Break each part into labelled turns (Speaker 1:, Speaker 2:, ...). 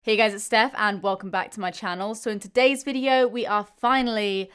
Speaker 1: Hey guys, it's Steph and welcome back to my channel. So in today's video, we are finally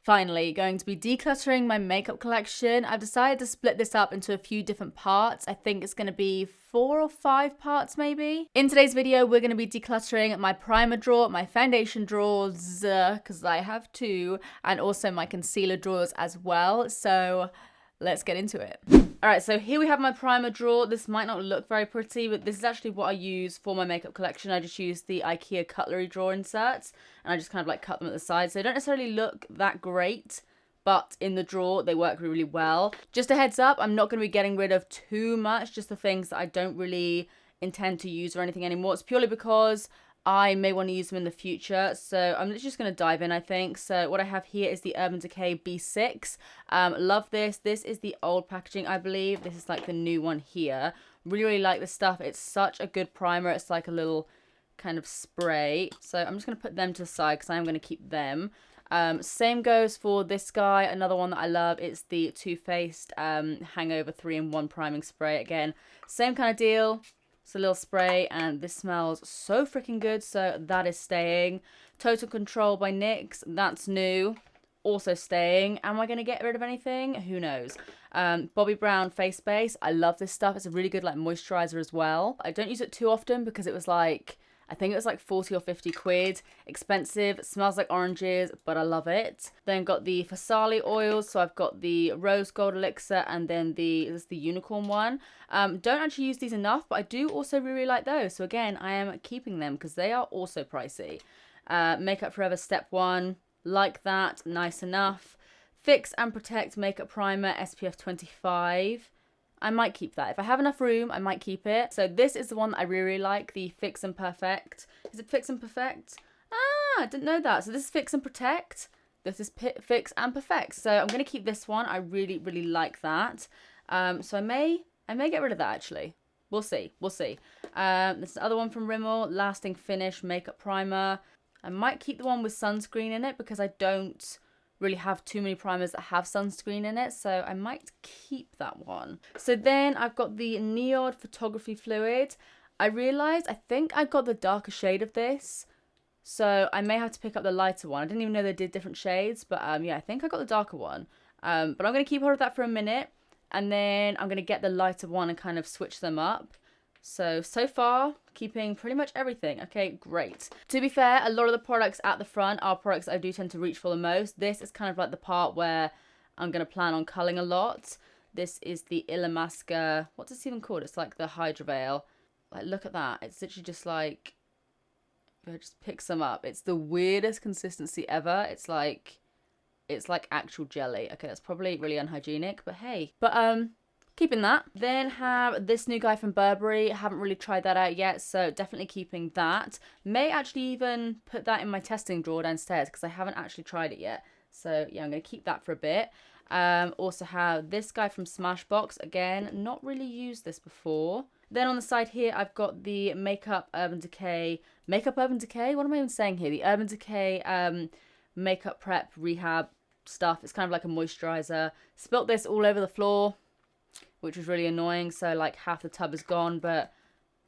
Speaker 1: going to be decluttering my makeup collection. I've decided to split this up into a few different parts. I think it's going to be 4 or 5 parts maybe. In today's video, we're going to be decluttering my primer drawer, my foundation drawers, because I have 2, and also my concealer drawers as well. So let's get into it. Alright, so here we have my primer drawer. This might not look very pretty, but this is actually what I use for my makeup collection. I just use the IKEA cutlery drawer inserts, and I just kind of like cut them at the sides. So they don't necessarily look that great, but in the drawer, they work really well. Just a heads up, I'm not going to be getting rid of too much, just the things that I don't really intend to use or anything anymore. It's purely because I may want to use them in the future, so I'm literally just going to dive in, I think. So what I have here is the Urban Decay B6. Love this. This is the old packaging, I believe. This is like the new one here. Really like this stuff. It's such a good primer. It's like a little kind of spray. So I'm just going to put them to the side because I am going to keep them. Same goes for this guy. Another one that I love. It's the Too Faced Hangover 3-in-1 priming spray. Again, same kind of deal. It's a little spray and this smells so freaking good, so that is staying. Total Control by NYX, that's new, also staying. Am I going to get rid of anything? Who knows. Bobbi Brown Face Base, I love this stuff. It's a really good like moisturizer as well. I don't use it too often because it was like, I think it was like 40 or 50 quid. Expensive, it smells like oranges, but I love it. Then got the Fasali oils, so I've got the Rose Gold Elixir and then this is the Unicorn one. Don't actually use these enough, but I do also really like those. So again, I am keeping them because they are also pricey. Makeup Forever Step 1, like that, nice enough. Fix and Protect Makeup Primer SPF 25. I might keep that. If I have enough room, I might keep it. So this is the one that I really like, the Fix and Perfect. Is it Fix and Perfect? Ah, I didn't know that. So this is Fix and Protect. This is Fix and Perfect. So I'm going to keep this one. I really, really like that. So I may get rid of that actually. We'll see. We'll see. This is another one from Rimmel, Lasting Finish Makeup Primer. I might keep the one with sunscreen in it because I don't really have too many primers that have sunscreen in it, so I might keep that one. So then I've got the Neod Photography Fluid. I realised I think I got the darker shade of this, so I may have to pick up the lighter one. I didn't even know they did different shades, but yeah, I think I got the darker one. But I'm going to keep hold of that for a minute, and then I'm going to get the lighter one and kind of switch them up. So far, keeping pretty much everything. Okay, great. To be fair, a lot of the products at the front are products I do tend to reach for the most. This is kind of like the part where I'm going to plan on culling a lot. This is the Illamasqua, what's this even called? It's like the Hydra Veil. Like, look at that. It's literally just like, I just pick some up. It's the weirdest consistency ever. It's like actual jelly. Okay, that's probably really unhygienic, but hey. But, keeping that. Then have this new guy from Burberry. Haven't really tried that out yet, so definitely keeping that. May actually even put that in my testing drawer downstairs because I haven't actually tried it yet. So yeah, I'm going to keep that for a bit. Also have this guy from Smashbox. Again, not really used this before. Then on the side here, I've got the Makeup Urban Decay. What am I even saying here? The Urban Decay Makeup Prep Rehab stuff. It's kind of like a moisturizer. Spilt this all over the floor, which was really annoying. So like half the tub is gone, but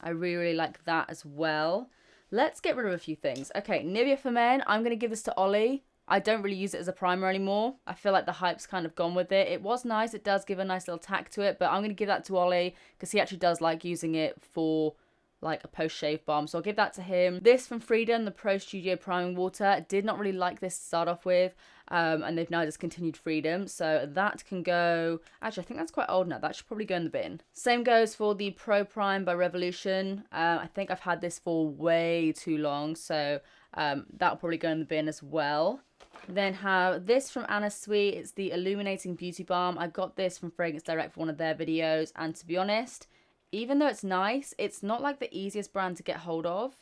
Speaker 1: I really, really like that as well. Let's get rid of a few things. Okay, Nivea for Men. I'm going to give this to Ollie. I don't really use it as a primer anymore. I feel like the hype's kind of gone with it. It was nice. It does give a nice little tack to it, but I'm going to give that to Ollie because he actually does like using it for like a post-shave balm. So I'll give that to him. This from Freedom, the Pro Studio Priming Water. Did not really like this to start off with. And they've now discontinued Freedom. So that can go... Actually, I think that's quite old now. That should probably go in the bin. Same goes for the Pro Prime by Revolution. I think I've had this for way too long. So that'll probably go in the bin as well. Then have this from Anna Sweet. It's the Illuminating Beauty Balm. I got this from Fragrance Direct for one of their videos. And to be honest, even though it's nice, it's not like the easiest brand to get hold of.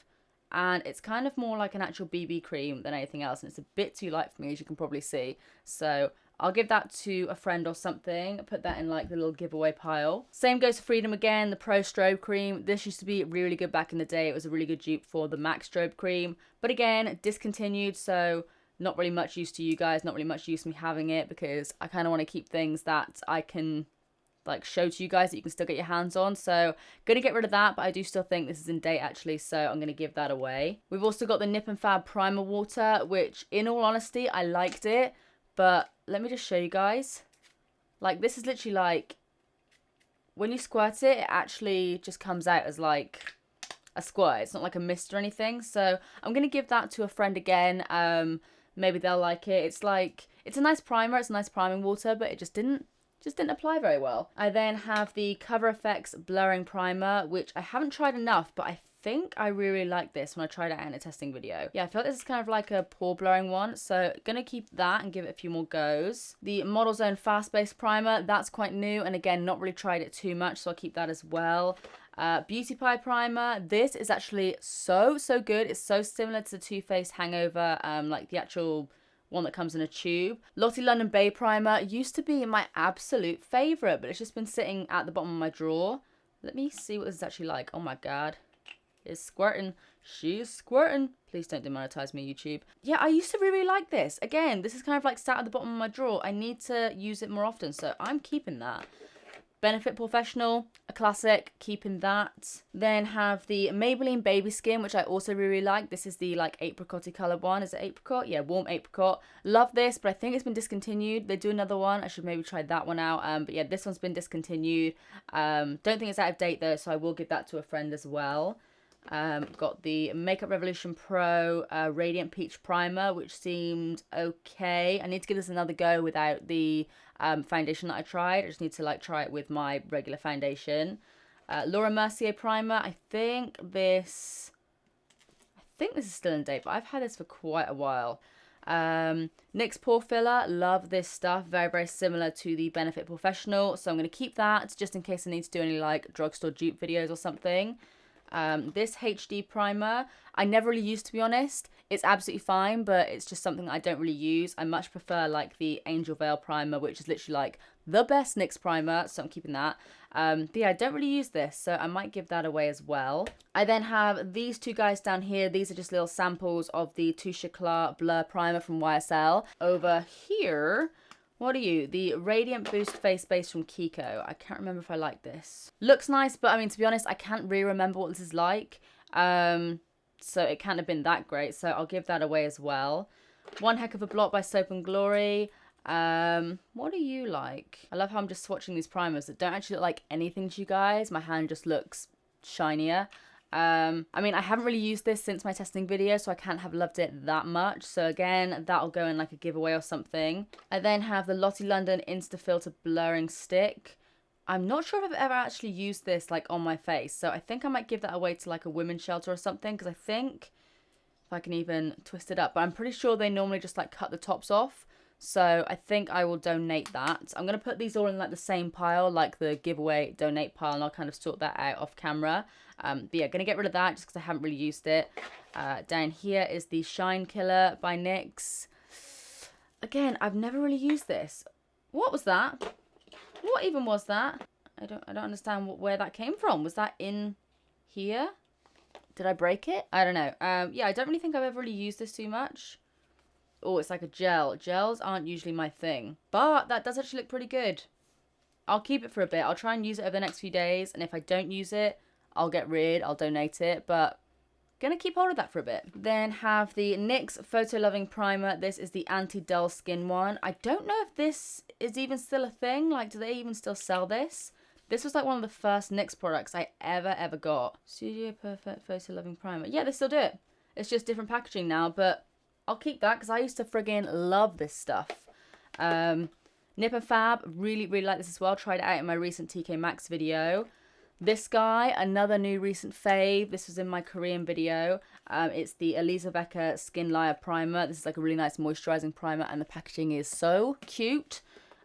Speaker 1: And it's kind of more like an actual BB cream than anything else. And it's a bit too light for me, as you can probably see. So I'll give that to a friend or something. Put that in like the little giveaway pile. Same goes for Freedom again, the Pro Strobe Cream. This used to be really good back in the day. It was a really good dupe for the MAC Strobe Cream. But again, discontinued. So not really much use to you guys. Not really much use me having it because I kind of want to keep things that I can like show to you guys that you can still get your hands on. So gonna get rid of that, but I do still think this is in date actually, so I'm gonna give that away. We've also got the Nip and Fab Primer Water, which in all honesty I liked it, but let me just show you guys. Like, this is literally like, when you squirt it, it actually just comes out as like a squirt. It's not like a mist or anything. So I'm gonna give that to a friend again. Maybe they'll like it. It's like, it's a nice primer, it's a nice priming water, but it just didn't apply very well. I then have the Cover FX Blurring Primer, which I haven't tried enough, but I think I really like this when I tried it out in a testing video. Yeah, I feel like this is kind of like a pore blurring one, so gonna keep that and give it a few more goes. The Model Zone Fast Base Primer, that's quite new, and again, not really tried it too much, so I'll keep that as well. Beauty Pie Primer, this is actually so good. It's so similar to the Too Faced Hangover, like the actual one that comes in a tube. Lottie London Bay Primer used to be my absolute favourite, but it's just been sitting at the bottom of my drawer. Let me see what this is actually like. Oh my god. It's squirting. She's squirting. Please don't demonetize me, YouTube. Yeah, I used to really like this. Again, this is kind of like sat at the bottom of my drawer. I need to use it more often, so I'm keeping that. Benefit Professional, a classic, keeping that. Then have the Maybelline Baby Skin, which I also really like. This is the like apricot-y colour one. Is it apricot? Yeah, warm apricot. Love this, but I think it's been discontinued. They do another one. I should maybe try that one out. But yeah, this one's been discontinued. Don't think it's out of date though, so I will give that to a friend as well. Got the Makeup Revolution Pro Radiant Peach Primer, which seemed okay. I need to give this another go without the foundation that I tried. I just need to like try it with my regular foundation. Laura Mercier Primer. I think this is still in date, but I've had this for quite a while. NYX Pore Filler, love this stuff. Very similar to the Benefit Professional, so I'm going to keep that just in case I need to do any like drugstore dupe videos or something. This HD primer, I never really used, to be honest. It's absolutely fine, but it's just something that I don't really use. I much prefer like the Angel Veil primer, which is literally like the best NYX primer, so I'm keeping that. But yeah, I don't really use this, so I might give that away as well. I then have these two guys down here. These are just little samples of the Touche Eclat Blur Primer from YSL. Over here, what are you? The Radiant Boost Face Base from Kiko. I can't remember if I like this. Looks nice, but I mean, to be honest, I can't really remember what this is like. So it can't have been that great, so I'll give that away as well. One Heck of a Blot by Soap and Glory. What do you like? I love how I'm just swatching these primers that don't actually look like anything to you guys. My hand just looks shinier. I mean, I haven't really used this since my testing video, so I can't have loved it that much. So again, that'll go in like a giveaway or something. I then have the Lottie London Insta Filter Blurring Stick. I'm not sure if I've ever actually used this like on my face, so I think I might give that away to like a women's shelter or something, because I think if I can even twist it up, but I'm pretty sure they normally just like cut the tops off. So I think I will donate that. I'm going to put these all in like the same pile, like the giveaway donate pile, and I'll kind of sort that out off camera. But yeah, going to get rid of that just because I haven't really used it. Down here is the Shine Killer by NYX. Again, I've never really used this. What was that? What even was that? I don't understand where that came from. Was that in here? Did I break it? I don't know. Yeah, I don't really think I've ever really used this too much. Oh, it's like a gel. Gels aren't usually my thing, but that does actually look pretty good. I'll keep it for a bit. I'll try and use it over the next few days, and if I don't use it, I'll get rid, I'll donate it, but gonna keep hold of that for a bit. Then have the NYX Photo Loving Primer. This is the Anti-Dull Skin one. I don't know if this is even still a thing. Like, do they even still sell this? This was like one of the first NYX products I ever got. Studio Perfect Photo Loving Primer. Yeah, they still do it. It's just different packaging now, but I'll keep that because I used to friggin' love this stuff. Nip and Fab, really like this as well. Tried it out in my recent TK Maxx video. This guy, another new recent fave. This was in my Korean video. It's the Elisa Becker Skin Layer Primer. This is like a really nice moisturizing primer, and the packaging is so cute.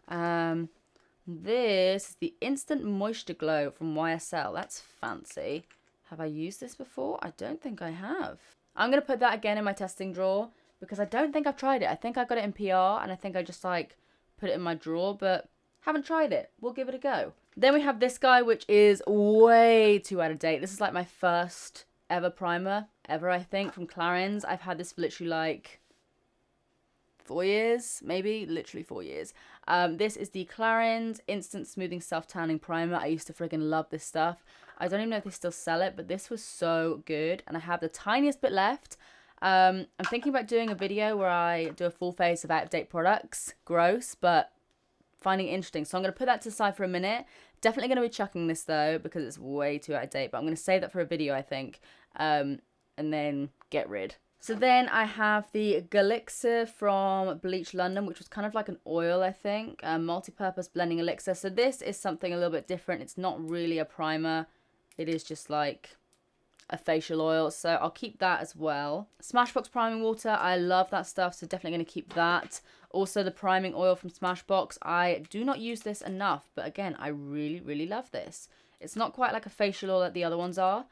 Speaker 1: This is the Instant Moisture Glow from YSL. That's fancy. Have I used this before? I don't think I have. I'm going to put that again in my testing drawer because I don't think I've tried it. I think I got it in PR, and I think I just like put it in my drawer, but haven't tried it. We'll give it a go. Then we have this guy, which is way too out of date. This is like my first ever primer, I think, from Clarins. I've had this for literally like 4 years, maybe, literally 4 years. This is the Clarins Instant Smoothing Self-Tanning Primer. I used to friggin' love this stuff. I don't even know if they still sell it, but this was so good. And I have the tiniest bit left. I'm thinking about doing a video where I do a full face of out-of-date products. Gross, but finding it interesting. So I'm going to put that to the side for a minute. Definitely going to be chucking this though, because it's way too out-of-date. But I'm going to save that for a video, I think. And then get rid. So then I have the Elixir from Bleach London, which was kind of like an oil, I think. Multi-purpose blending elixir. So this is something a little bit different. It's not really a primer. It is just like a facial oil. So I'll keep that as well. Smashbox priming water. I love that stuff. So definitely going to keep that. Also the priming oil from Smashbox. I do not use this enough. But again, I really, really love this. It's not quite like a facial oil that the other ones are.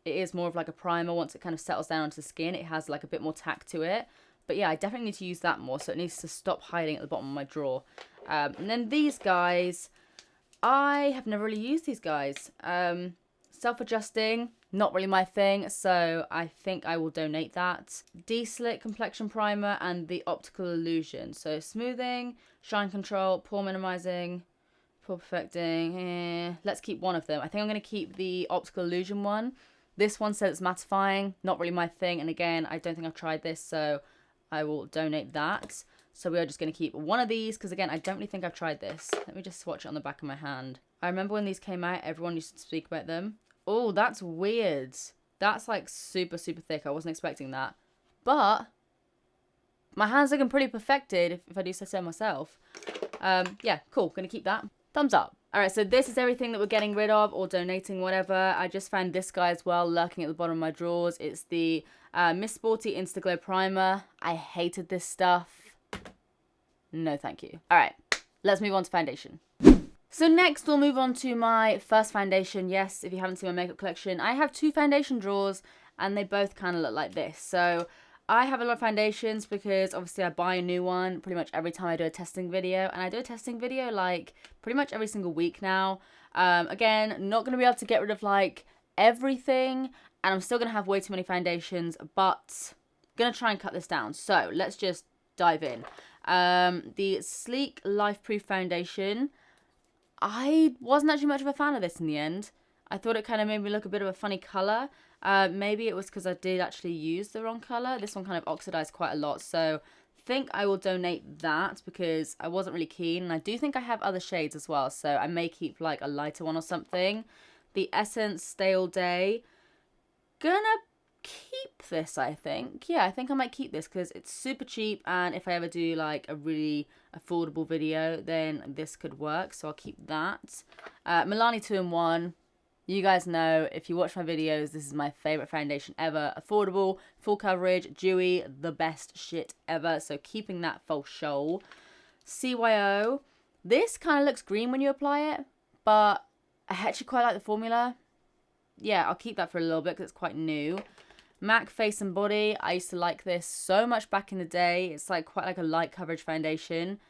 Speaker 1: It is more of like a primer. Once it kind of settles down onto the skin, it has like a bit more tack to it. But yeah, I definitely need to use that more. So it needs to stop hiding at the bottom of my drawer. And then these guys, I have never really used these guys. Self-adjusting, not really my thing. So I think I will donate that. De-Slick Complexion Primer and the Optical Illusion. So smoothing, shine control, pore minimizing, pore perfecting. Let's keep one of them. I think I'm going to keep the Optical Illusion one. This one says it's mattifying, not really my thing. And again, I don't think I've tried this, so I will donate that. So we are just going to keep one of these, because again, I don't really think I've tried this. Let me just swatch it on the back of my hand. I remember when these came out, everyone used to speak about them. Oh, that's weird. That's like super, super thick. I wasn't expecting that. But my hand's looking pretty perfected, if I do say so myself. Yeah, cool. Going to keep that. Thumbs up. Alright, so this is everything that we're getting rid of or donating, whatever. I just found this guy as well, lurking at the bottom of my drawers. It's the Miss Sporty Instaglow Primer. I hated this stuff. No, thank you. Alright, let's move on to foundation. So next, we'll move on to my first foundation. Yes, if you haven't seen my makeup collection, I have 2 foundation drawers, and they both kind of look like this. So I have a lot of foundations because obviously I buy a new one pretty much every time I do a testing video. And I do a testing video like pretty much every single week now. Again, not going to be able to get rid of like everything. And I'm still going to have way too many foundations. But I'm going to try and cut this down. So let's just dive in. The Sleek Life Proof Foundation. I wasn't actually much of a fan of this in the end. I thought it kind of made me look a bit of a funny colour. Maybe it was because I did actually use the wrong colour. This one kind of oxidized quite a lot. So I think I will donate that because I wasn't really keen. And I do think I have other shades as well. So I may keep like a lighter one or something. The Essence Stay All Day. Gonna keep this, I think. Yeah, I think I might keep this because it's super cheap. And if I ever do like a really affordable video, then this could work. So I'll keep that. Milani 2-in-1. You guys know, if you watch my videos, this is my favourite foundation ever. Affordable, full coverage, dewy, the best shit ever. So keeping that for sure. CYO. This kind of looks green when you apply it, but I actually quite like the formula. Yeah, I'll keep that for a little bit because it's quite new. MAC Face and Body. I used to like this so much back in the day. It's like quite like a light coverage foundation,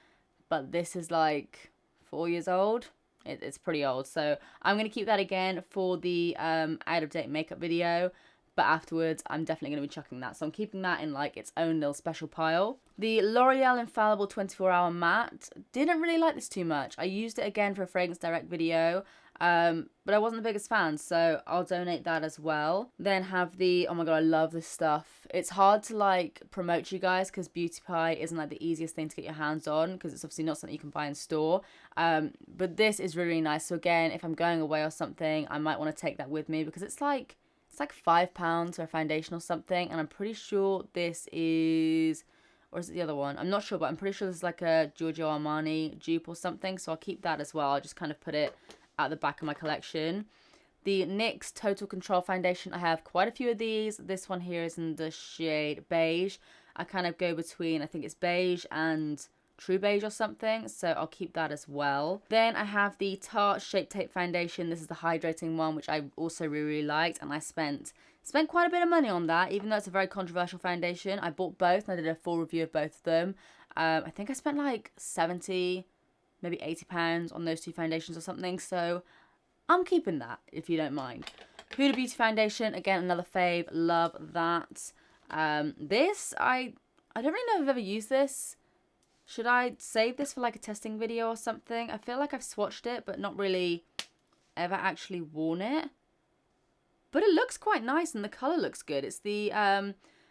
Speaker 1: but this is like 4 years old. It's pretty old, so I'm going to keep that again for the out-of-date makeup video, but afterwards I'm definitely going to be chucking that, so I'm keeping that in like its own little special pile. The L'Oreal Infallible 24-Hour Matte. Didn't really like this too much. I used it again for a Fragrance Direct video, but I wasn't the biggest fan, so I'll donate that as well. Then have the, oh my god, I love this stuff. It's hard to like promote you guys because Beauty Pie isn't like the easiest thing to get your hands on because it's obviously not something you can buy in store. But this is really, really nice. So again, if I'm going away or something, I might want to take that with me because it's like £5 for a foundation or something, and I'm pretty sure this is, or is it the other one? I'm not sure, but I'm pretty sure this is like a Giorgio Armani dupe or something, so I'll keep that as well. I'll just kind of put it at the back of my collection. The NYX Total Control Foundation. I have quite a few of these. This one here is in the shade beige. I kind of go between, I think it's beige and True Beige or something, so I'll keep that as well. Then I have the Tarte Shape Tape Foundation. This is the hydrating one, which I also really, really liked, and I spent quite a bit of money on that, even though it's a very controversial foundation. I bought both and I did a full review of both of them. I think I spent like 70, maybe £80 on those 2 foundations or something, so I'm keeping that if you don't mind. Huda Beauty Foundation, again another fave, love that. This I I don't really know if I've ever used this. Should I save this for like a testing video or something? I feel like I've swatched it, but not really ever actually worn it. But it looks quite nice and the colour looks good. It's the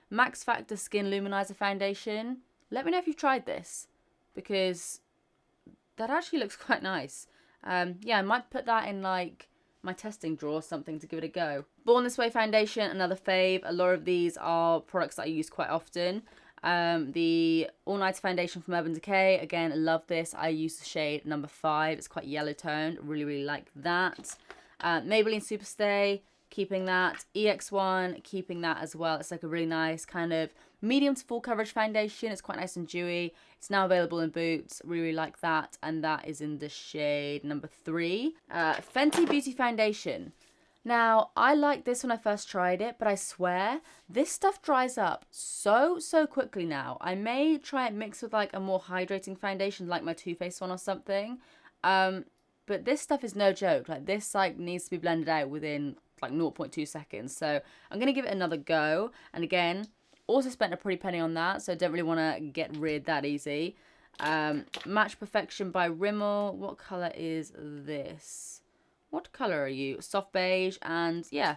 Speaker 1: Max Factor Skin Luminizer Foundation. Let me know if you've tried this, because that actually looks quite nice. Yeah, I might put that in like my testing drawer or something to give it a go. Born This Way Foundation, another fave. A lot of these are products that I use quite often. The All Nighter Foundation from Urban Decay, again, love this. I use the shade number 5. It's quite yellow toned. Really like that. Maybelline Superstay, keeping that. EX1, keeping that as well. It's like a really nice kind of medium to full coverage foundation. It's quite nice and dewy. It's now available in Boots. Really like that. And that is in the shade number 3. Fenty Beauty Foundation. Now, I liked this when I first tried it, but I swear, this stuff dries up so quickly now. I may try it mixed with like a more hydrating foundation, like my Too Faced one or something. But this stuff is no joke. Like, this like needs to be blended out within like 0.2 seconds. So I'm going to give it another go. And again, also spent a pretty penny on that, so don't really want to get rid that easy. Match Perfection by Rimmel. What colour is this? What colour are you? Soft beige, and yeah,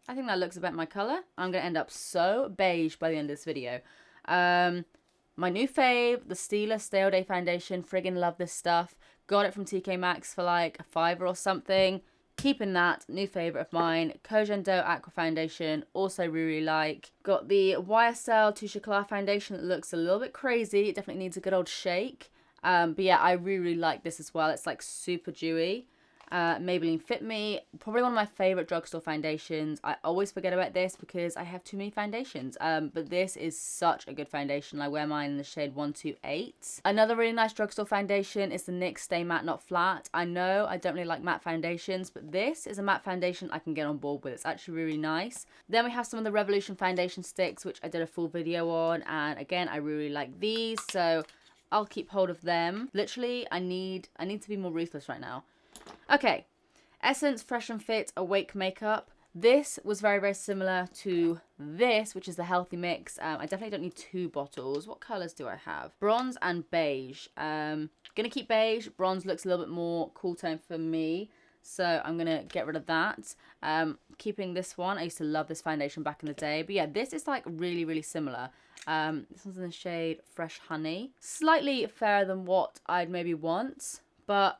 Speaker 1: I think that looks about my colour. I'm going to end up so beige by the end of this video. My new fave, the Stila Stay All Day Foundation. Friggin' love this stuff. Got it from TK Maxx for like a $5 or something. Keeping that, new favourite of mine. Kojendo Aqua Foundation, also really like. Got the YSL Touche Eclat Foundation that looks a little bit crazy. It definitely needs a good old shake. But yeah, I really like this as well. It's like super dewy. Maybelline Fit Me, probably one of my favourite drugstore foundations. I always forget about this because I have too many foundations, but this is such a good foundation. I wear mine in the shade 128. Another really nice drugstore foundation is the NYX Stay Matte Not Flat. I know I don't really like matte foundations, but this is a matte foundation I can get on board with. It's actually really nice. Then we have some of the Revolution foundation sticks, which I did a full video on, and again, I really like these, so I'll keep hold of them. Literally, I need to be more ruthless right now. Okay, Essence Fresh and Fit Awake Makeup. This was very similar to this, which is the Healthy Mix. I definitely don't need 2 bottles. What colours do I have? Bronze and beige. Gonna keep beige. Bronze looks a little bit more cool tone for me, so I'm gonna get rid of that. Keeping this one. I used to love this foundation back in the day, but yeah, this is like really similar. This one's in the shade Fresh Honey. Slightly fairer than what I'd maybe want, but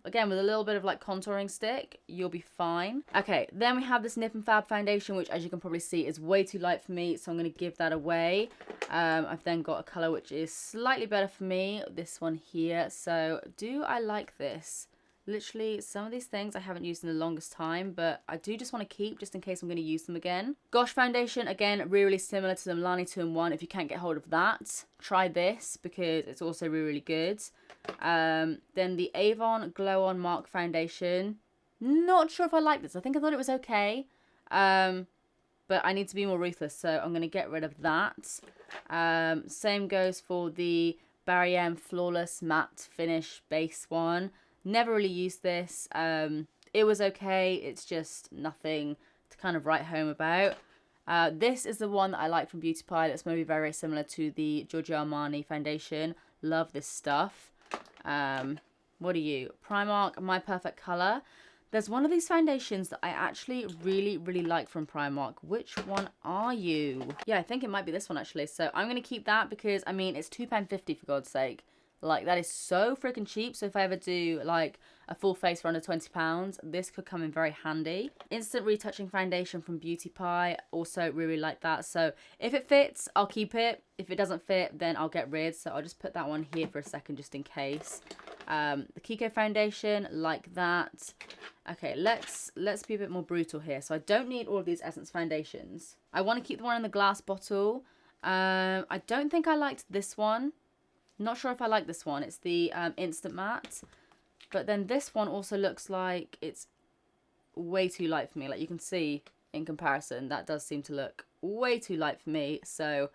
Speaker 1: again, with a little bit of like contouring stick, you'll be fine. Okay, then we have this Nip and Fab foundation, which as you can probably see is way too light for me, so I'm going to give that away. I've then got a colour which is slightly better for me, this one here. So do I like this? Literally, some of these things I haven't used in the longest time, but I do just want to keep just in case I'm going to use them again. Gosh foundation, again, really similar to the Milani 2-in-1. If you can't get hold of that, try this because it's also really good. Then the Avon Glow On Mark foundation. Not sure if I like this. I think I thought it was okay. But I need to be more ruthless, so I'm going to get rid of that. Same goes for the Barry M Flawless Matte Finish Base one. Never really used this. It was okay. It's just nothing to kind of write home about. This is the one that I like from Beauty Pie. That's maybe very similar to the Giorgio Armani foundation. Love this stuff. What are you? Primark My Perfect Colour. There's one of these foundations that I actually really like from Primark. Which one are you? Yeah, I think it might be this one actually. So I'm going to keep that because, I mean, it's £2.50 for God's sake. Like, that is so freaking cheap. So if I ever do like a full face for under £20, this could come in very handy. Instant Retouching Foundation from Beauty Pie. Also really like that. So if it fits, I'll keep it. If it doesn't fit, then I'll get rid. So I'll just put that one here for a second just in case. The Kiko foundation, like that. Okay, let's be a bit more brutal here. So I don't need all of these Essence foundations. I want to keep the one in the glass bottle. I don't think I liked this one. Not sure if I like this one. It's the Instant Matte. But then this one also looks like it's way too light for me. Like you can see in comparison, that does seem to look way too light for me. So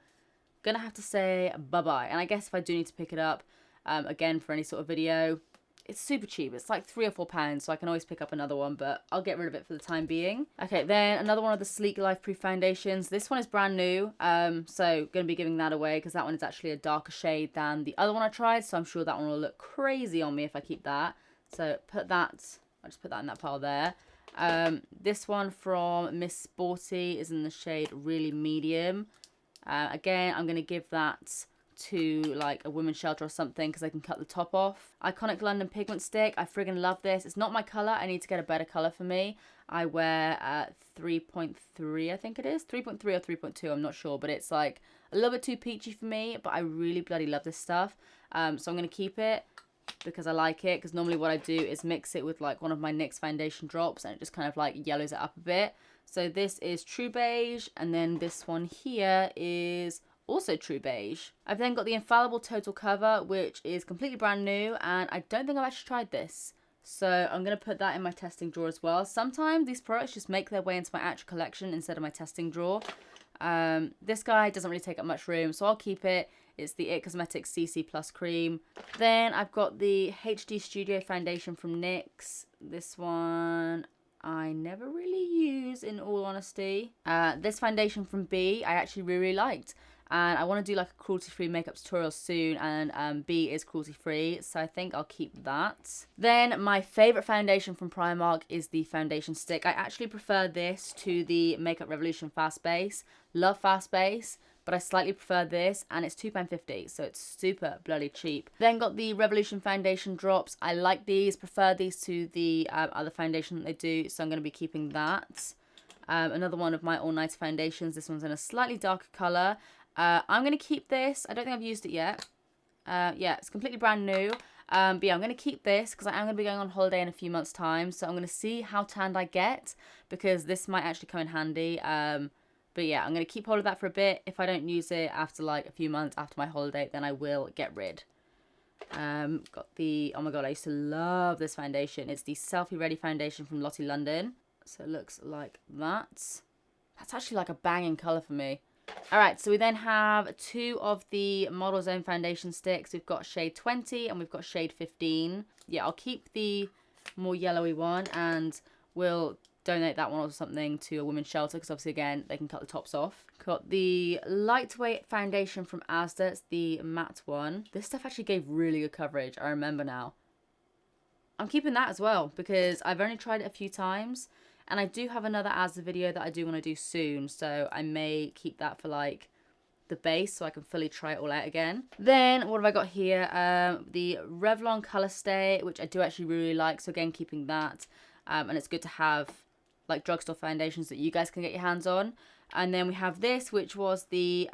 Speaker 1: gonna have to say bye-bye. And I guess if I do need to pick it up again for any sort of video, It's super cheap. It's like £3 or £4, so I can always pick up another one, but I'll get rid of it for the time being. Okay, then another one of the Sleek Life Proof foundations. This one is brand new, so going to be giving that away because that one is actually a darker shade than the other one I tried, so I'm sure that one will look crazy on me if I keep that. So I'll just put that in that pile there. This one from Miss Sporty is in the shade Really Medium. Again, I'm going to give that to like a women's shelter or something because I can cut the top off. Iconic London Pigment Stick. I friggin' love this. It's not my colour. I need to get a better colour for me. I wear 3.3, I think it is. 3.3 or 3.2, I'm not sure. But it's like a little bit too peachy for me. But I really bloody love this stuff. So I'm going to keep it because I like it. Because normally what I do is mix it with like one of my NYX foundation drops. And it just kind of like yellows it up a bit. So this is True Beige. And then this one here is also True Beige. I've then got the Infallible Total Cover, which is completely brand new, and I don't think I've actually tried this. So I'm going to put that in my testing drawer as well. Sometimes these products just make their way into my actual collection instead of my testing drawer. This guy doesn't really take up much room, so I'll keep it. It's the It Cosmetics CC Plus Cream. Then I've got the HD Studio Foundation from NYX. This one I never really use, in all honesty. This foundation from B I actually really liked. And I want to do like a cruelty-free makeup tutorial soon, and B is cruelty-free, so I think I'll keep that. Then my favourite foundation from Primark is the foundation stick. I actually prefer this to the Makeup Revolution Fast Base. Love Fast Base, but I slightly prefer this, and it's £2.50, so it's super bloody cheap. Then got the Revolution Foundation Drops. I like these, prefer these to the other foundation that they do, so I'm going to be keeping that. Another one of my All Nighter foundations. This one's in a slightly darker colour. I'm going to keep this. I don't think I've used it yet. Yeah, it's completely brand new. But yeah, I'm going to keep this because I am going to be going on holiday in a few months' time. So I'm going to see how tanned I get because this might actually come in handy. But yeah, I'm going to keep hold of that for a bit. If I don't use it after like a few months after my holiday, then I will get rid. Got the, oh my god, I used to love this foundation. It's the Selfie Ready foundation from Lottie London. So it looks like that. That's actually like a banging colour for me. Alright, so we then have two of the Model Zone foundation sticks. We've got shade 20 and we've got shade 15. Yeah, I'll keep the more yellowy one and we'll donate that one or something to a women's shelter because obviously, again, they can cut the tops off. Got the lightweight foundation from Asda. It's the matte one. This stuff actually gave really good coverage. I remember now. I'm keeping that as well because I've only tried it a few times. And I do have another Asda video that I do want to do soon. So I may keep that for like the base so I can fully try it all out again. Then what have I got here? The Revlon Colour Stay, which I do actually really like. So again, keeping that. And it's good to have like drugstore foundations that you guys can get your hands on. And then we have this, which was the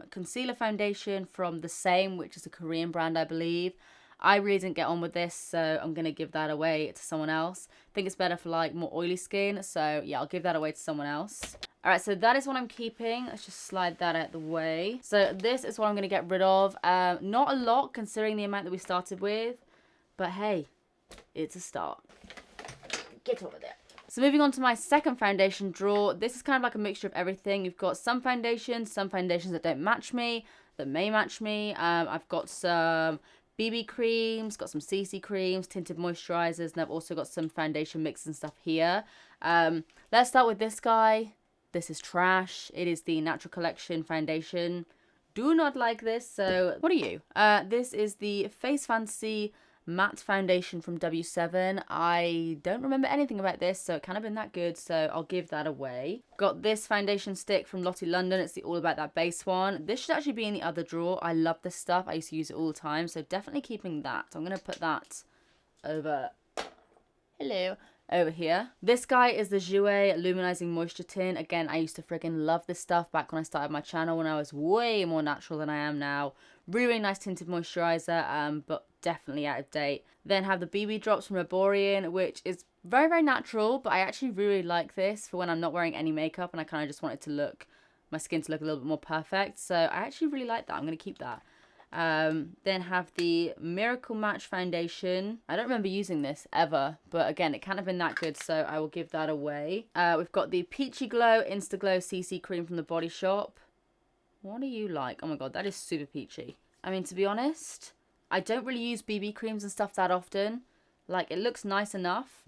Speaker 1: concealer foundation from The Same, which is a Korean brand, I believe. I really didn't get on with this, so I'm going to give that away to someone else. I think it's better for like more oily skin, so yeah, I'll give that away to someone else. Alright, so that is what I'm keeping. Let's just slide that out the way. So this is what I'm going to get rid of. Not a lot considering the amount that we started with, but hey, it's a start. Get over there. So moving on to my second foundation drawer. This is kind of like a mixture of everything. You've got some foundations that don't match me, that may match me. I've got some BB creams, got some CC creams, tinted moisturizers, and I've also got some foundation mixes and stuff here. Let's start with this guy. This is trash. It is the Natural Collection foundation. Do not like this, so what are you? This is the Face Fantasy matte foundation from W7. I don't remember anything about this, so it can't have been that good, so I'll give that away. Got this foundation stick from Lottie London. It's the All About That base one. This should actually be in the other drawer. I love this stuff. I used to use it all the time, so definitely keeping that. I'm going to put that over, over here. This guy is the Jouer Luminizing Moisture Tin. Again, I used to friggin' love this stuff back when I started my channel when I was way more natural than I am now. Really, really nice tinted moisturizer, but definitely out of date. Then have the BB drops from Arborian, which is very, very natural, but I actually really like this for when I'm not wearing any makeup and I kind of just want it to look, my skin to look a little bit more perfect. So I actually really like that. I'm going to keep that. Then have the Miracle Match foundation. I don't remember using this ever, but again, it can't have been that good, so I will give that away. We've got the Peachy Glow Instaglow CC cream from The Body Shop. What do you like? Oh my god, that is super peachy. I mean, to be honest, I don't really use BB creams and stuff that often, Like, it looks nice enough.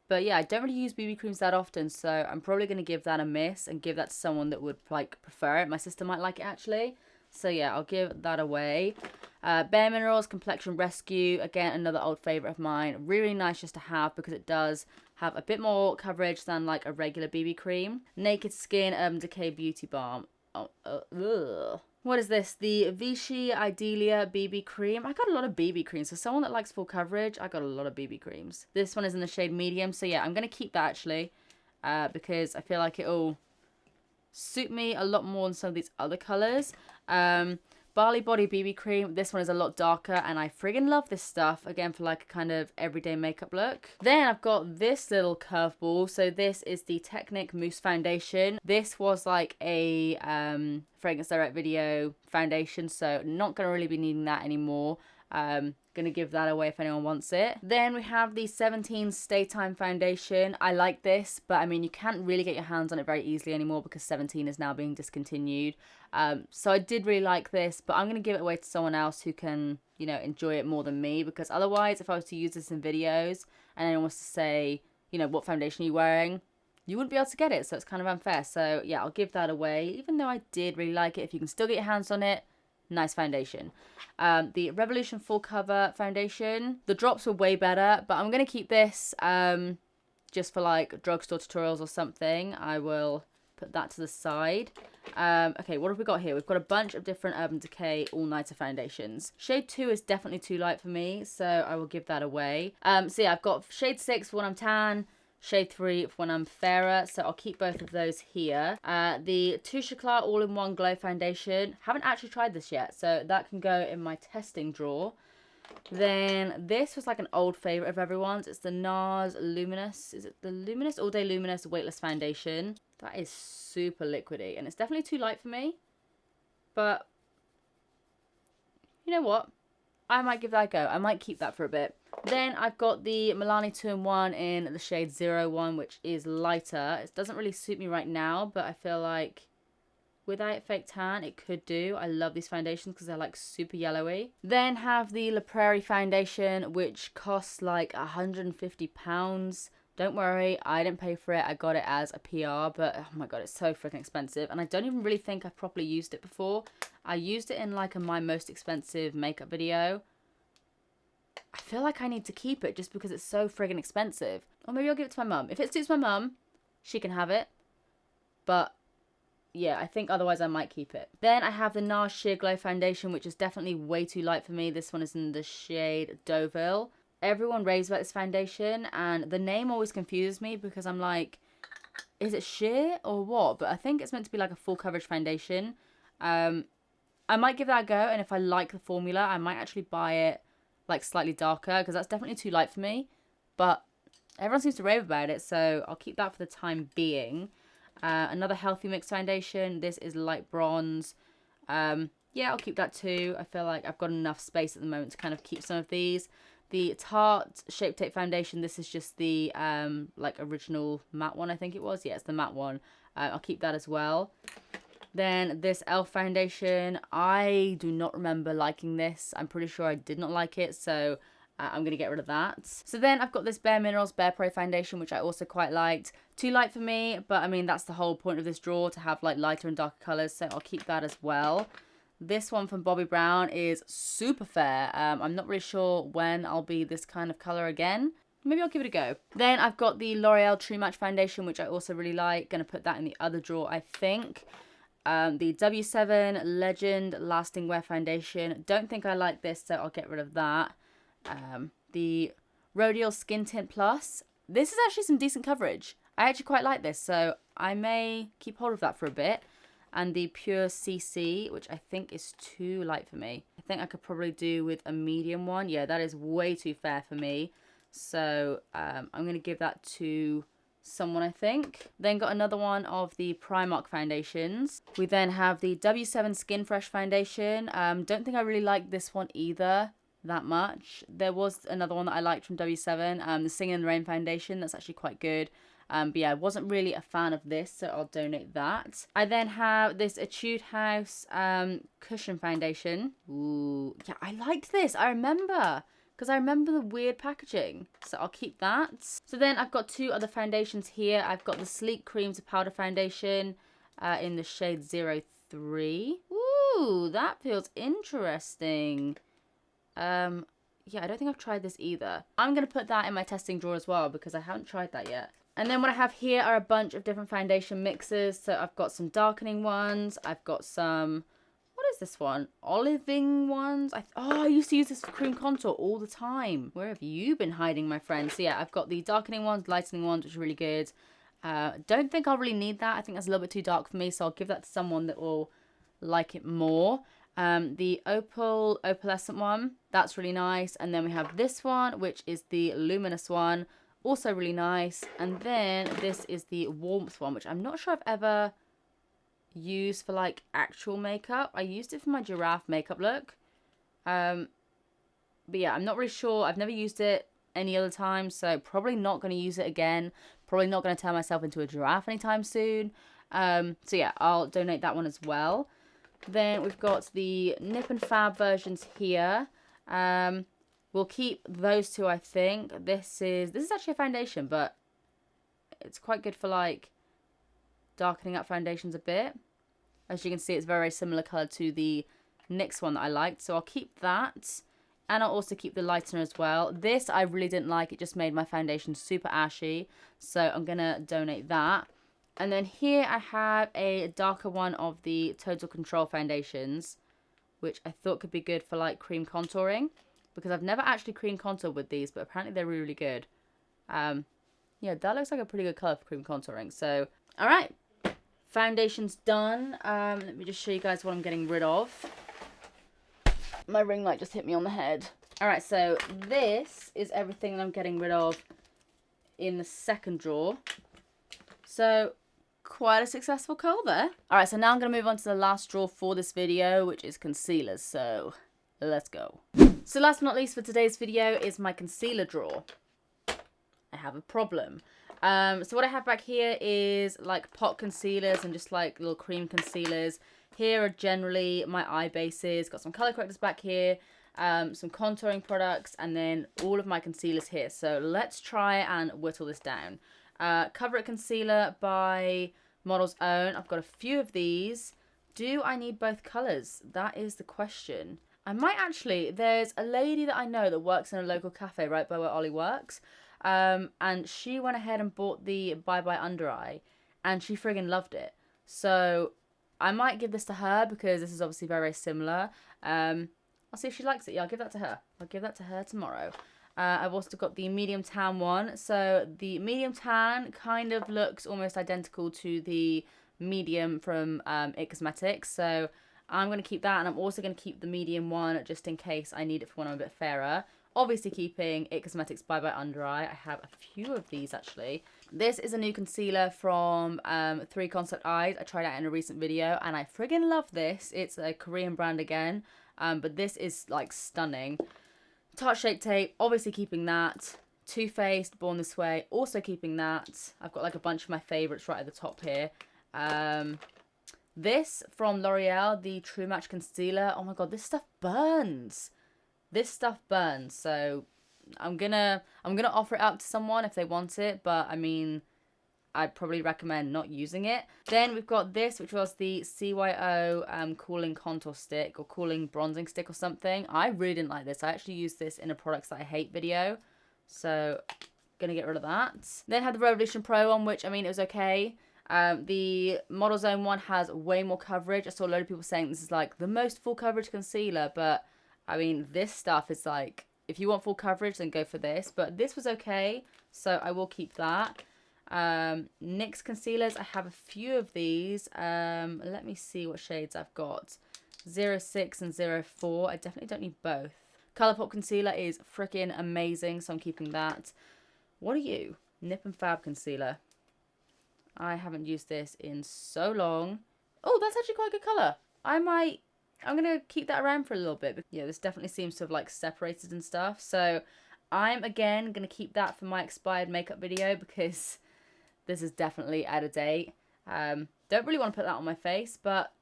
Speaker 1: But yeah, I don't really use BB creams that often, so I'm probably going to give that a miss and give that to someone that would, like, prefer it. My sister might like it, actually. So yeah, I'll give that away. Bare Minerals Complexion Rescue. Again, another old favourite of mine. Really, really nice just to have because it does have a bit more coverage than, like, a regular BB cream. Naked Skin Decay Beauty Balm. Oh, ugh. What is this? The Vichy Idealia BB Cream. I got a lot of BB creams. For someone that likes full coverage, I got a lot of BB creams. This one is in the shade medium. So yeah, I'm going to keep that actually. Because I feel like it'll suit me a lot more than some of these other colours. Barley Body BB Cream. This one is a lot darker and I friggin' love this stuff. Again, for like a kind of everyday makeup look. Then I've got this little curveball. So this is the Technic Mousse Foundation. This was like a Fragrance Direct video foundation. So not going to really be needing that anymore. Gonna give that away if anyone wants it. Then we have the 17 Stay Time Foundation. I like this, but I mean, you can't really get your hands on it very easily anymore because 17 is now being discontinued. So I did really like this, but I'm gonna give it away to someone else who can, you know, enjoy it more than me, because otherwise, if I was to use this in videos and anyone was to say, you know, what foundation are you wearing, you wouldn't be able to get it, so it's kind of unfair. So yeah, I'll give that away, even though I did really like it. If you can still get your hands on it, nice foundation. The Revolution Full Cover Foundation. The drops were way better, but I'm going to keep this just for like drugstore tutorials or something. I will put that to the side. Okay, what have we got here? We've got a bunch of different Urban Decay All-Nighter foundations. Shade 2 is definitely too light for me, so I will give that away. So yeah, I've got shade 6 for when I'm tan, shade 3 for when I'm fairer, so I'll keep both of those here. The Touche Eclat All-in-One Glow Foundation. Haven't actually tried this yet, so that can go in my testing drawer. Then this was like an old favourite of everyone's. It's the NARS Luminous. Is it the Luminous? All Day Luminous Weightless Foundation. That is super liquidy, and it's definitely too light for me. But you know what? I might give that a go. I might keep that for a bit. Then I've got the Milani 2-in-1 in the shade 01, which is lighter. It doesn't really suit me right now, but I feel like without fake tan, it could do. I love these foundations because they're like super yellowy. Then have the La Prairie foundation, which costs like £150. Don't worry, I didn't pay for it. I got it as a PR, but oh my god, it's so freaking expensive. And I don't even really think I've properly used it before. I used it in like my most expensive makeup video. I feel like I need to keep it just because it's so friggin' expensive. Or maybe I'll give it to my mum. If it suits my mum, she can have it. But yeah, I think otherwise I might keep it. Then I have the NARS Sheer Glow Foundation, which is definitely way too light for me. This one is in the shade Deauville. Everyone raves about this foundation, and the name always confuses me because I'm like, is it sheer or what? But I think it's meant to be like a full coverage foundation. I might give that a go, and if I like the formula, I might actually buy it like slightly darker, because that's definitely too light for me. But everyone seems to rave about it, so I'll keep that for the time being. Another Healthy Mix foundation. This is light bronze. Yeah, I'll keep that too. I feel like I've got enough space at the moment to kind of keep some of these. The Tarte Shape Tape foundation. This is just the like original matte one, I think it was. Yeah, it's the matte one. I'll keep that as well. Then this e.l.f. foundation. I do not remember liking this. I'm pretty sure I did not like it, so I'm going to get rid of that. So then I've got this Bare Minerals Bare Pro foundation, which I also quite liked. Too light for me, but I mean, that's the whole point of this drawer, to have like lighter and darker colours, so I'll keep that as well. This one from Bobbi Brown is super fair. I'm not really sure when I'll be this kind of colour again. Maybe I'll give it a go. Then I've got the L'Oreal True Match foundation, which I also really like. Going to put that in the other drawer, I think. The W7 Legend Lasting Wear foundation. Don't think I like this, so I'll get rid of that. The Rodial Skin Tint Plus. This is actually some decent coverage. I actually quite like this, so I may keep hold of that for a bit. And the Pure CC, which I think is too light for me. I think I could probably do with a medium one. Yeah, that is way too fair for me. So I'm going to give that to someone, I think. Then got another one of the Primark foundations. We then have the W7 Skin Fresh foundation. Don't think I really like this one either that much. There was another one that I liked from W7, the Singing in the Rain foundation. That's actually quite good. But yeah, I wasn't really a fan of this, so I'll donate that. I then have this Etude House Cushion foundation. Ooh, yeah, I liked this. I remember, because I remember the weird packaging. So I'll keep that. So then I've got 2 other foundations here. I've got the Sleek Cream to Powder Foundation in the shade 03. Ooh, that feels interesting. Yeah, I don't think I've tried this either. I'm going to put that in my testing drawer as well because I haven't tried that yet. And then what I have here are a bunch of different foundation mixes. So I've got some darkening ones. I've got some, what is this one? Oliving ones. I used to use this for cream contour all the time. Where have you been hiding, my friend? So yeah, I've got the darkening ones, lightening ones, which are really good. Don't think I'll really need that. I think that's a little bit too dark for me. So I'll give that to someone that will like it more. The opalescent one, that's really nice. And then we have this one, which is the luminous one. Also really nice. And then this is the warmth one, which I'm not sure I've ever used for like actual makeup. I used it for my giraffe makeup look. But yeah, I'm not really sure. I've never used it any other time, so probably not going to use it again. Probably not going to turn myself into a giraffe anytime soon. So yeah, I'll donate that one as well. Then we've got the Nip and Fab versions here. We'll keep those 2, I think. This is actually a foundation, but it's quite good for like darkening up foundations a bit. As you can see, it's very similar color to the NYX one that I liked, so I'll keep that. And I'll also keep the lightener as well. This I really didn't like. It just made my foundation super ashy, so I'm gonna donate that. And then here I have a darker one of the Total Control foundations, which I thought could be good for like cream contouring, because I've never actually cream contoured with these, but apparently they're really, really good. Yeah, that looks like a pretty good color for cream contouring. So, all right, foundation's done. Let me just show you guys what I'm getting rid of. My ring light just hit me on the head. All right, so this is everything that I'm getting rid of in the second drawer. So quite a successful cull there. All right, so now I'm going to move on to the last drawer for this video, which is concealers. So let's go. So last but not least for today's video is my concealer drawer. I have a problem. So what I have back here is like pot concealers and just like little cream concealers. Here are generally my eye bases. Got some color correctors back here, some contouring products, and then all of my concealers here. So let's try and whittle this down. Cover It Concealer by Model's Own. I've got a few of these. Do I need both colours? That is the question. I might actually. There's a lady that I know that works in a local cafe right by where Ollie works. And she went ahead and bought the Bye Bye Under Eye. And she friggin' loved it. So I might give this to her because this is obviously very, very similar. I'll see if she likes it. Yeah, I'll give that to her. I'll give that to her tomorrow. I've also got the medium tan one. So the medium tan kind of looks almost identical to the medium from It Cosmetics. So I'm going to keep that, and I'm also going to keep the medium one just in case I need it for when I'm a bit fairer. Obviously keeping It Cosmetics Bye Bye Under Eye. I have a few of these actually. This is a new concealer from 3 Concept Eyes. I tried it out in a recent video and I friggin' love this. It's a Korean brand again, but this is like stunning. Tarte Shape Tape, obviously keeping that. Too Faced, Born This Way, also keeping that. I've got like a bunch of my favourites right at the top here. This from L'Oreal, the True Match Concealer. Oh my god, this stuff burns. This stuff burns, so I'm gonna offer it out to someone if they want it, but I mean, I'd probably recommend not using it. Then we've got this, which was the CYO Cooling Contour Stick, or Cooling Bronzing Stick or something. I really didn't like this. I actually used this in a Products That I Hate video, so gonna get rid of that. Then had the Revolution Pro on, which, I mean, it was okay. The Model's Own one has way more coverage. I saw a load of people saying this is like the most full coverage concealer, but I mean, this stuff is like, if you want full coverage, then go for this. But this was okay, so I will keep that. NYX concealers, I have a few of these. Let me see what shades I've got. 06 and 04. I definitely don't need both. Colourpop concealer is freaking amazing, so I'm keeping that. What are you? Nip and Fab concealer. I haven't used this in so long. Oh, that's actually quite a good colour. I'm going to keep that around for a little bit. Yeah, this definitely seems to have like separated and stuff. So I'm again going to keep that for my expired makeup video because this is definitely out of date. Don't really want to put that on my face, but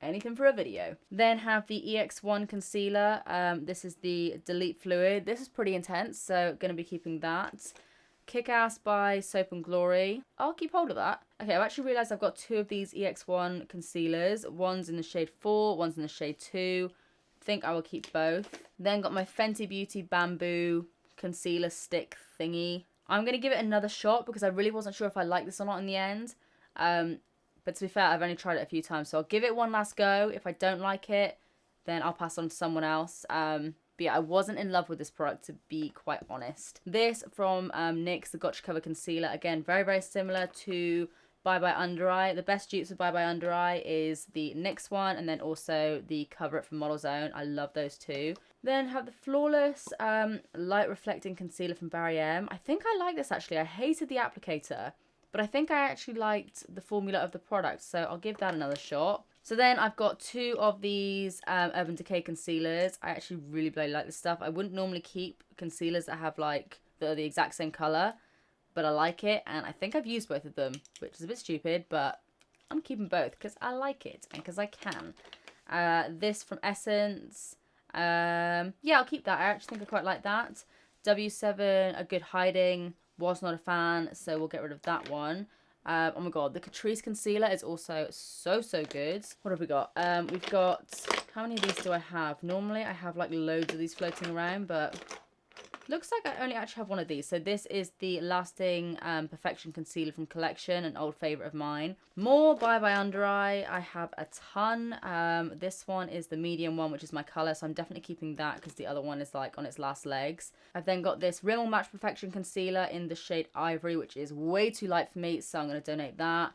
Speaker 1: anything for a video. Then have the EX1 concealer. This is the Delete Fluid. This is pretty intense, so gonna be keeping that. Kick-Ass by Soap and Glory. I'll keep hold of that. Okay, I've actually realised I've got 2 of these EX1 concealers. One's in the shade 4, one's in the shade 2. Think I will keep both. Then got my Fenty Beauty Bamboo concealer stick thingy. I'm going to give it another shot because I really wasn't sure if I liked this or not in the end. But to be fair, I've only tried it a few times, so I'll give it one last go. If I don't like it, then I'll pass on to someone else. But yeah, I wasn't in love with this product, to be quite honest. This from NYX, the Gotcha Cover Concealer. Again, very, very similar to Bye Bye Under Eye. The best dupes of Bye Bye Under Eye is the NYX one, and then also the Cover It from Model Zone. I love those two. Then have the Flawless Light Reflecting Concealer from Barry M. I think I like this actually. I hated the applicator, but I think I actually liked the formula of the product, so I'll give that another shot. So then I've got 2 of these Urban Decay concealers. I actually really like this stuff. I wouldn't normally keep concealers that have like the exact same colour, but I like it, and I think I've used both of them, which is a bit stupid, but I'm keeping both because I like it and because I can. This from Essence. Yeah, I'll keep that. I actually think I quite like that. W7, A Good Hiding. Was not a fan, so we'll get rid of that one. Oh my god, the Catrice concealer is also so good. What have we got? We've got, how many of these do I have? Normally I have like loads of these floating around, but looks like I only actually have one of these. So this is the Lasting Perfection Concealer from Collection, an old favourite of mine. More Bye Bye Under Eye. I have a ton. This one is the medium one, which is my colour, so I'm definitely keeping that because the other one is like on its last legs. I've then got this Rimmel Match Perfection Concealer in the shade Ivory, which is way too light for me, so I'm going to donate that.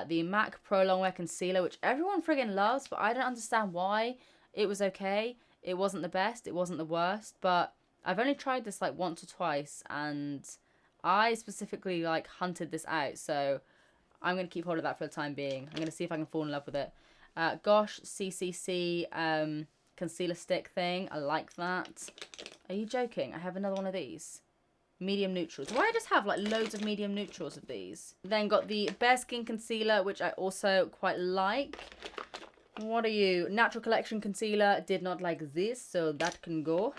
Speaker 1: The MAC Pro Longwear Concealer, which everyone friggin' loves, but I don't understand why. It was okay. It wasn't the best. It wasn't the worst, but I've only tried this like once or twice, and I specifically like hunted this out, so I'm going to keep hold of that for the time being. I'm going to see if I can fall in love with it. Gosh CCC concealer stick thing. I like that. Are you joking? I have another one of these. Medium neutrals. Why do I just have like loads of medium neutrals of these? Then got the Bare Skin concealer, which I also quite like. What are you? Natural Collection concealer. Did not like this, so that can go.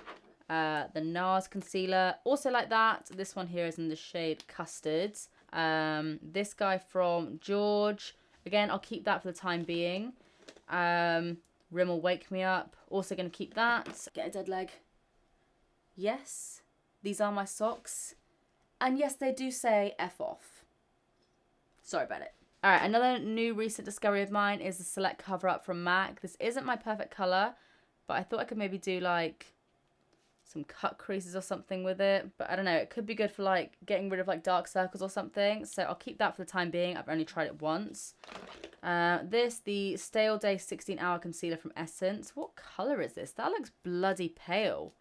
Speaker 1: The NARS concealer, also like that. This one here is in the shade Custard. This guy from George, again, I'll keep that for the time being. Rimmel Wake Me Up, also going to keep that. Get a dead leg. Yes, these are my socks. And yes, they do say F off. Sorry about it. Alright, another new recent discovery of mine is the Select Cover Up from MAC. This isn't my perfect colour, but I thought I could maybe do like some cut creases or something with it, but I don't know, it could be good for like getting rid of like dark circles or something, so I'll keep that for the time being. I've only tried it once. The Stay All Day 16 Hour Concealer from Essence. What colour is this? That looks bloody pale.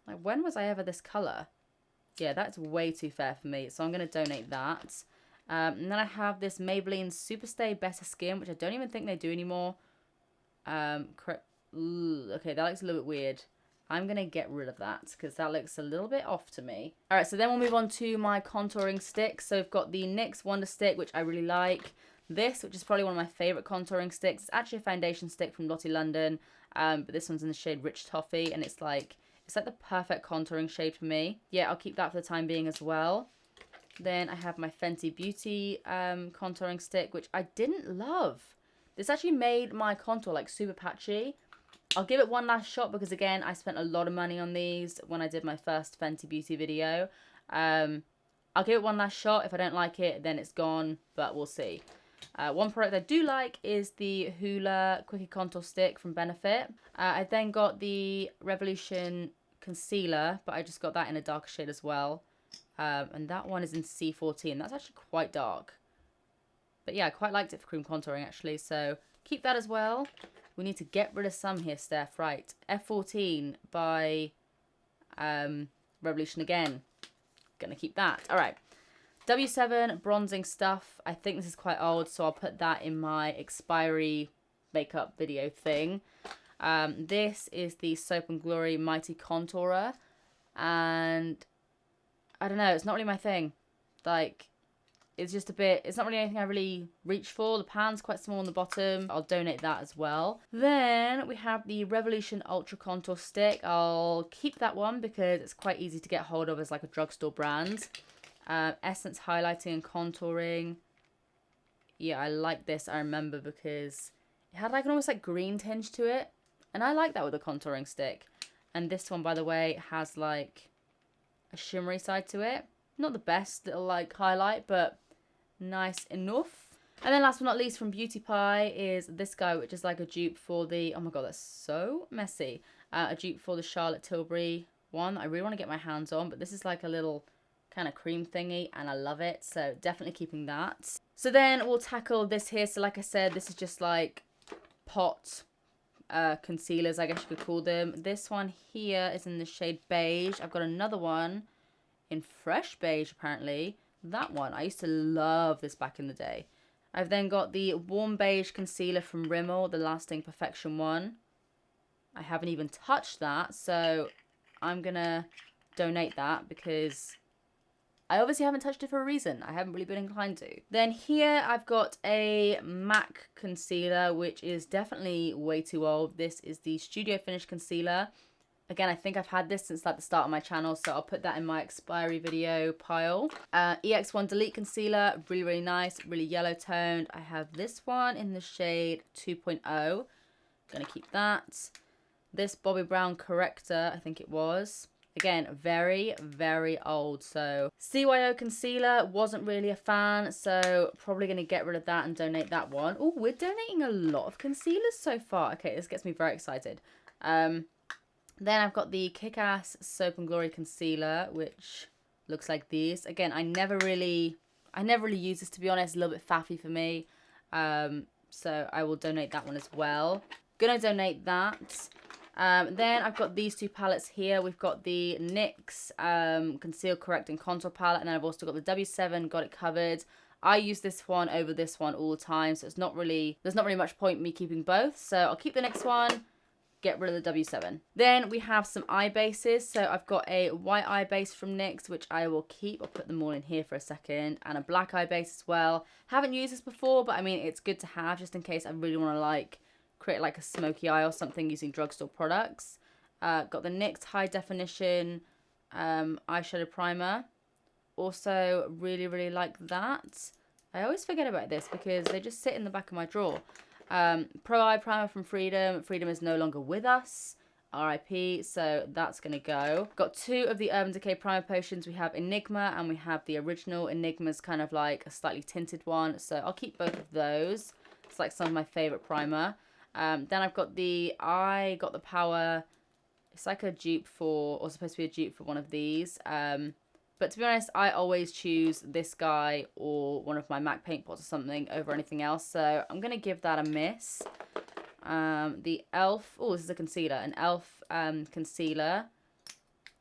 Speaker 1: Like, when was I ever this colour? Yeah, that's way too fair for me, so I'm going to donate that. And then I have this Maybelline Superstay Better Skin, which I don't even think they do anymore. Okay, that looks a little bit weird. I'm going to get rid of that because that looks a little bit off to me. Alright, so then we'll move on to my contouring sticks. So we've got the NYX Wonder Stick, which I really like. This, which is probably one of my favourite contouring sticks. It's actually a foundation stick from Lottie London. But this one's in the shade Rich Toffee. And it's like the perfect contouring shade for me. Yeah, I'll keep that for the time being as well. Then I have my Fenty Beauty contouring stick, which I didn't love. This actually made my contour like super patchy. I'll give it one last shot because, again, I spent a lot of money on these when I did my first Fenty Beauty video. I'll give it one last shot. If I don't like it, then it's gone, but we'll see. One product I do like is the Hoola Quickie Contour Stick from Benefit. I then got the Revolution Concealer, but I just got that in a darker shade as well. And that one is in C14. That's actually quite dark. But yeah, I quite liked it for cream contouring, actually, so keep that as well. We need to get rid of some here, Steph. Right, F14 by Revolution again. Gonna keep that. All right, W7 bronzing stuff. I think this is quite old, so I'll put that in my expiry makeup video thing. This is the Soap and Glory Mighty Contourer, and I don't know, it's not really my thing. Like, it's just a bit, it's not really anything I really reach for. The pan's quite small on the bottom. I'll donate that as well. Then we have the Revolution Ultra Contour Stick. I'll keep that one because it's quite easy to get hold of as like a drugstore brand. Essence highlighting and contouring. Yeah, I like this, I remember, because it had like an almost like green tinge to it. And I like that with a contouring stick. And this one, by the way, has like a shimmery side to it. Not the best little like highlight, but nice enough. And then last but not least from Beauty Pie is this guy, which is like a dupe for the, oh my god, that's so messy. A dupe for the Charlotte Tilbury one I really want to get my hands on, but this is like a little kind of cream thingy and I love it, so definitely keeping that. So then we'll tackle this here. So like I said, this is just like pot concealers, I guess you could call them. This one here is in the shade beige. I've got another one in fresh beige apparently. That one, I used to love this back in the day. I've then got the warm beige concealer from Rimmel, the Lasting Perfection one. I haven't even touched that, so I'm gonna donate that because I obviously haven't touched it for a reason. I haven't really been inclined to. Then here I've got a MAC concealer, which is definitely way too old. This is the Studio Finish Concealer. Again, I think I've had this since like the start of my channel, so I'll put that in my expiry video pile. EX1 Delete Concealer, really, really nice, really yellow toned. I have this one in the shade 2.0. Gonna keep that. This Bobbi Brown Corrector, I think it was. Again, very, very old. So CYO Concealer, wasn't really a fan. So probably going to get rid of that and donate that one. Oh, we're donating a lot of concealers so far. Okay, this gets me very excited. Then I've got the Kick-Ass Soap and Glory Concealer, which looks like these. Again, I never really use this, to be honest. A little bit faffy for me. So I will donate that one as well. Gonna donate that. Then I've got these two palettes here. We've got the NYX Conceal, Correct and Contour palette, and then I've also got the W7 Got It Covered. I use this one over this one all the time, so there's not really much point in me keeping both. So I'll keep the NYX one, get rid of the W7. Then we have some eye bases. So I've got a white eye base from NYX, which I will keep. I'll put them all in here for a second, and a black eye base as well. Haven't used this before, but I mean, it's good to have just in case I really want to like create like a smoky eye or something using drugstore products. Got the NYX High Definition eyeshadow primer. Also really, really like that. I always forget about this because they just sit in the back of my drawer. Pro Eye Primer from Freedom. Freedom is no longer with us. RIP, so that's going to go. Got two of the Urban Decay Primer Potions. We have Enigma and we have the original. Enigma's kind of like a slightly tinted one, so I'll keep both of those. It's like some of my favourite primer. Then I've got the I Got the Power. It's like a dupe for, or supposed to be a dupe for one of these. But to be honest, I always choose this guy or one of my MAC paint pots or something over anything else. So I'm going to give that a miss. The e.l.f. Oh, this is a concealer. An e.l.f. Concealer.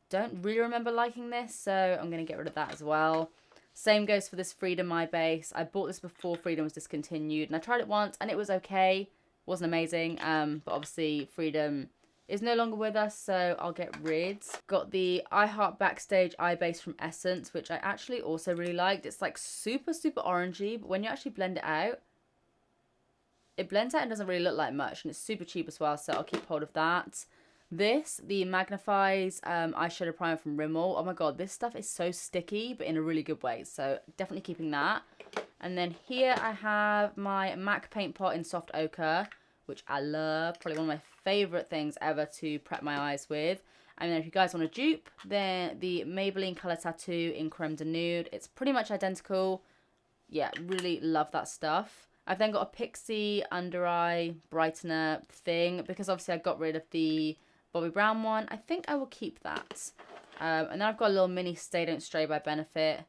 Speaker 1: Don't really remember liking this, so I'm going to get rid of that as well. Same goes for this Freedom Eye Base. I bought this before Freedom was discontinued. And I tried it once and it was okay. Wasn't amazing, but obviously Freedom is no longer with us, so I'll get rid. Got the I Heart Backstage Eye Base from Essence, which I actually also really liked. It's like super, super orangey, but when you actually blend it out, it blends out and doesn't really look like much, and it's super cheap as well, so I'll keep hold of that. This, the Magnifies eyeshadow primer from Rimmel. Oh my god, this stuff is so sticky, but in a really good way, so definitely keeping that. And then here I have my MAC paint pot in Soft Ochre, which I love. Probably one of my favourite things ever to prep my eyes with. And then if you guys want a dupe, then the Maybelline Colour Tattoo in Creme de Nude. It's pretty much identical. Yeah, really love that stuff. I've then got a Pixie under eye brightener thing, because obviously I got rid of the Bobbi Brown one. I think I will keep that. And then I've got a little mini Stay Don't Stray by Benefit.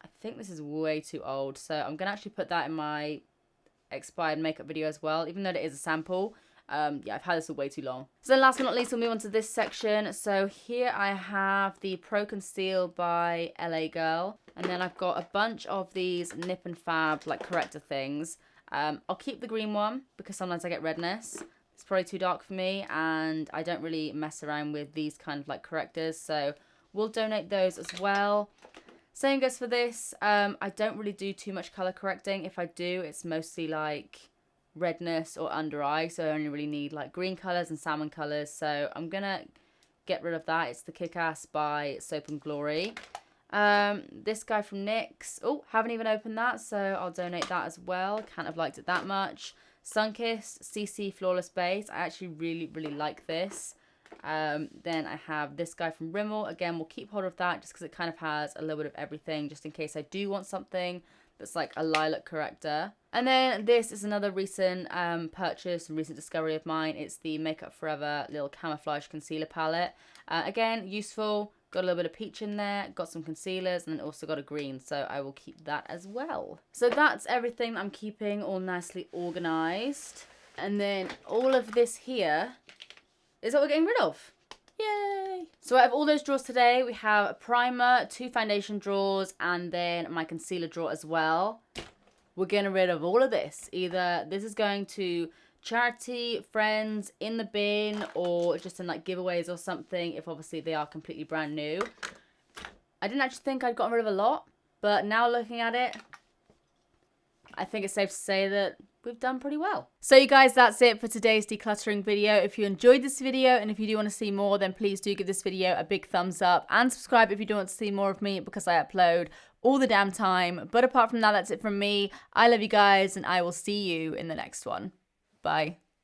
Speaker 1: I think this is way too old, so I'm going to actually put that in my expired makeup video as well, even though it is a sample. Yeah, I've had this for way too long. So then last but not least, we'll move on to this section. So here I have the Pro Conceal by LA Girl. And then I've got a bunch of these Nip and Fab like corrector things. I'll keep the green one because sometimes I get redness. It's probably too dark for me and I don't really mess around with these kind of like correctors. So we'll donate those as well. Same goes for this. I don't really do too much color correcting. If I do, it's mostly like redness or under eye. So I only really need like green colors and salmon colors. So I'm going to get rid of that. It's the Kick-Ass by Soap and Glory. This guy from NYX. Oh, haven't even opened that. So I'll donate that as well. Can't have liked it that much. Sunkissed CC Flawless Base. I actually really, really like this. Then I have this guy from Rimmel. Again, we'll keep hold of that just because it kind of has a little bit of everything, just in case I do want something that's like a lilac corrector. And then this is another recent purchase and recent discovery of mine. It's the Makeup Forever little camouflage concealer palette. Again, useful. Got a little bit of peach in there, got some concealers, and then also got a green, so I will keep that as well. So that's everything I'm keeping all nicely organized. And then all of this here is what we're getting rid of. Yay! So out of all those drawers today, we have a primer, 2 foundation drawers, and then my concealer drawer as well. We're getting rid of all of this. Either this is going to charity, friends, in the bin, or just in like giveaways or something, if obviously they are completely brand new. I didn't actually think I'd gotten rid of a lot, but now looking at it, I think it's safe to say that we've done pretty well. So you guys, that's it for today's decluttering video. If you enjoyed this video and if you do want to see more, then please do give this video a big thumbs up and subscribe if you do want to see more of me, because I upload all the damn time. But apart from that, that's it from me. I love you guys, and I will see you in the next one. Bye.